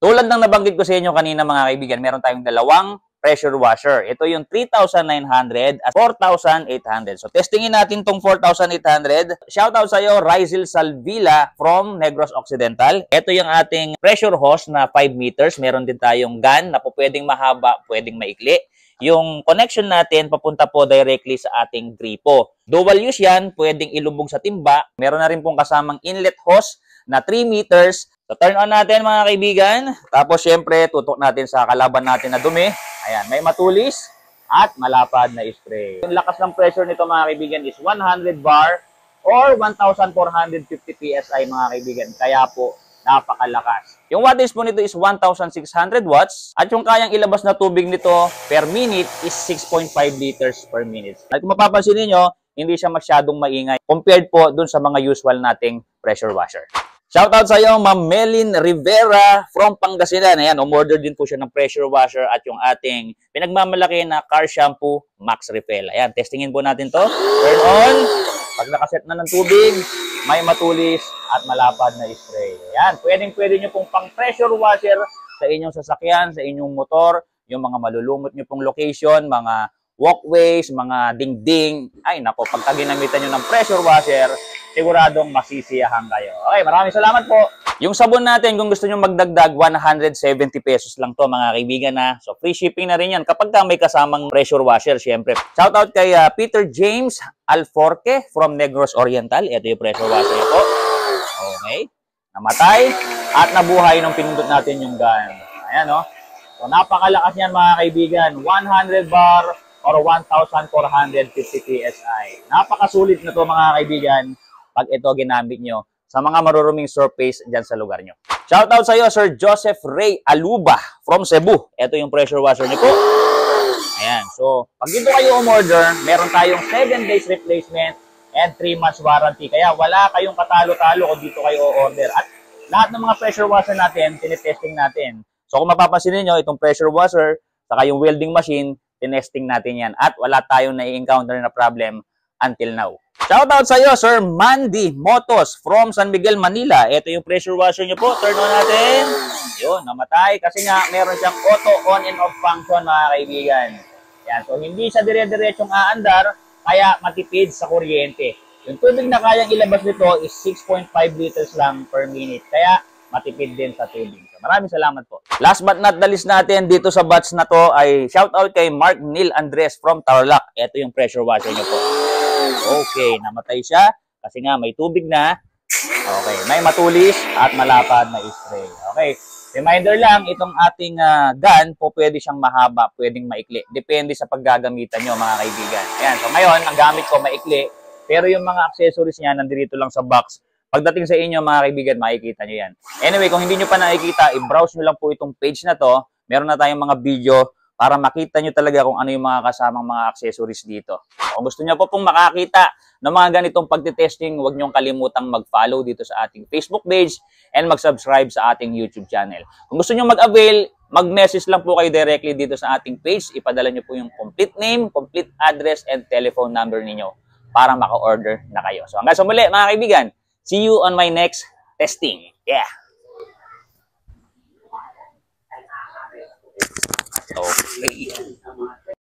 Tulad ng nabanggit ko sa inyo kanina mga kaibigan, meron tayong dalawang pressure washer. Ito yung 3,900 at 4,800. So, testingin natin tong 4,800. Shoutout sa iyo, Rizal Salvila from Negros Occidental. Ito yung ating pressure hose na 5 meters. Meron din tayong gun na po pwedeng mahaba, pwedeng maikli. Yung connection natin papunta po directly sa ating gripo. Dual use yan, pwedeng ilubog sa timba. Meron na rin pong kasamang inlet hose na 3 meters. So, turn on natin mga kaibigan. Tapos, syempre, tutok natin sa kalaban natin na dumi. Ayan, may matulis at malapad na spray. Yung lakas ng pressure nito mga kaibigan is 100 bar or 1,450 PSI mga kaibigan. Kaya po, napakalakas. Yung wattage po nito is 1,600 watts at yung kayang ilabas na tubig nito per minute is 6.5 liters per minute. At kung mapapansin niyo, hindi siya masyadong maingay compared po dun sa mga usual nating pressure washer. Shoutout sa iyo, Ma'am Melin Rivera from Pangasinan. Ayan, umorder din po siya ng pressure washer at yung ating pinagmamalaki na car shampoo Max Refill. Ayan, testingin po natin to. Turn on. Pag nakaset na ng tubig, may matulis at malapad na spray. Ayan, pwedeng-pwede nyo pong pang pressure washer sa inyong sasakyan, sa inyong motor, yung mga malulumot nyo pong location, mga walkways, mga dingding. Ay, nako, pagka ginamitan nyo ng pressure washer, siguradong masisiyahan kayo. Okay, maraming salamat po. Yung sabon natin, kung gusto nyo magdagdag, 170 pesos lang to mga kaibigan na. So, free shipping na rin yan kapag may kasamang pressure washer, syempre. Shoutout kay Peter James Alforque from Negros Oriental. Ito yung pressure washer po. Okay. Namatay at nabuhay nung pinindot natin yung gun. Ayan, no? So, napakalakas yan mga kaibigan. 100 bar or 1,450 PSI. Napakasulit na to mga kaibigan pag ito ginamit nyo sa mga maruruming surface dyan sa lugar nyo. Shoutout sa iyo, Sir Joseph Ray Aluba from Cebu. Ito yung pressure washer nyo po. Ayan. So, pag dito kayo umorder, meron tayong 7 days replacement and 3 months warranty. Kaya wala kayong katalo-talo kung dito kayo order. At lahat ng mga pressure washer natin, tinitesting natin. So, kung mapapansin niyo itong pressure washer, saka yung welding machine, tinesting natin yan. At wala tayong na-encounter na problem until now. Shoutout sa iyo, Sir Mandy Motos from San Miguel, Manila. Ito yung pressure washer nyo po. Turn on natin. Yun, namatay. Kasi nga, meron siyang auto on and off function, mga kaibigan. Yan. So, hindi siya dire-diretsong aandar, kaya matipid sa kuryente. Yung tubig na kayang ilabas nito is 6.5 liters lang per minute. Kaya, matipid din sa tubig. So, maraming salamat po. Last but not the least natin dito sa batch na to ay shoutout kay Mark Neil Andres from Tarlac. Ito yung pressure washer nyo po. Okay, namatay siya kasi nga may tubig na. Okay, may matulis at malapad na spray. Okay, reminder lang, itong ating gun po pwede siyang mahaba, pwedeng maikli. Depende sa paggagamitan nyo mga kaibigan. Ayan, so ngayon, ang gamit ko maikli, pero yung mga accessories niya nandito lang sa box. Pagdating sa inyo mga kaibigan, makikita nyo yan. Anyway, kung hindi nyo pa nakikita, i-browse nyo lang po itong page na to. Meron na tayong mga video para makita nyo talaga kung ano yung mga kasamang mga accessories dito. Kung gusto nyo po pong makakita ng mga ganitong pagtitesting, huwag nyo kalimutang mag-follow dito sa ating Facebook page and mag-subscribe sa ating YouTube channel. Kung gusto nyo mag-avail, mag-message lang po kayo directly dito sa ating page. Ipadala nyo po yung complete name, complete address, and telephone number ninyo para maka-order na kayo. So hanggang sa muli mga kaibigan, see you on my next testing. Yeah! Okay.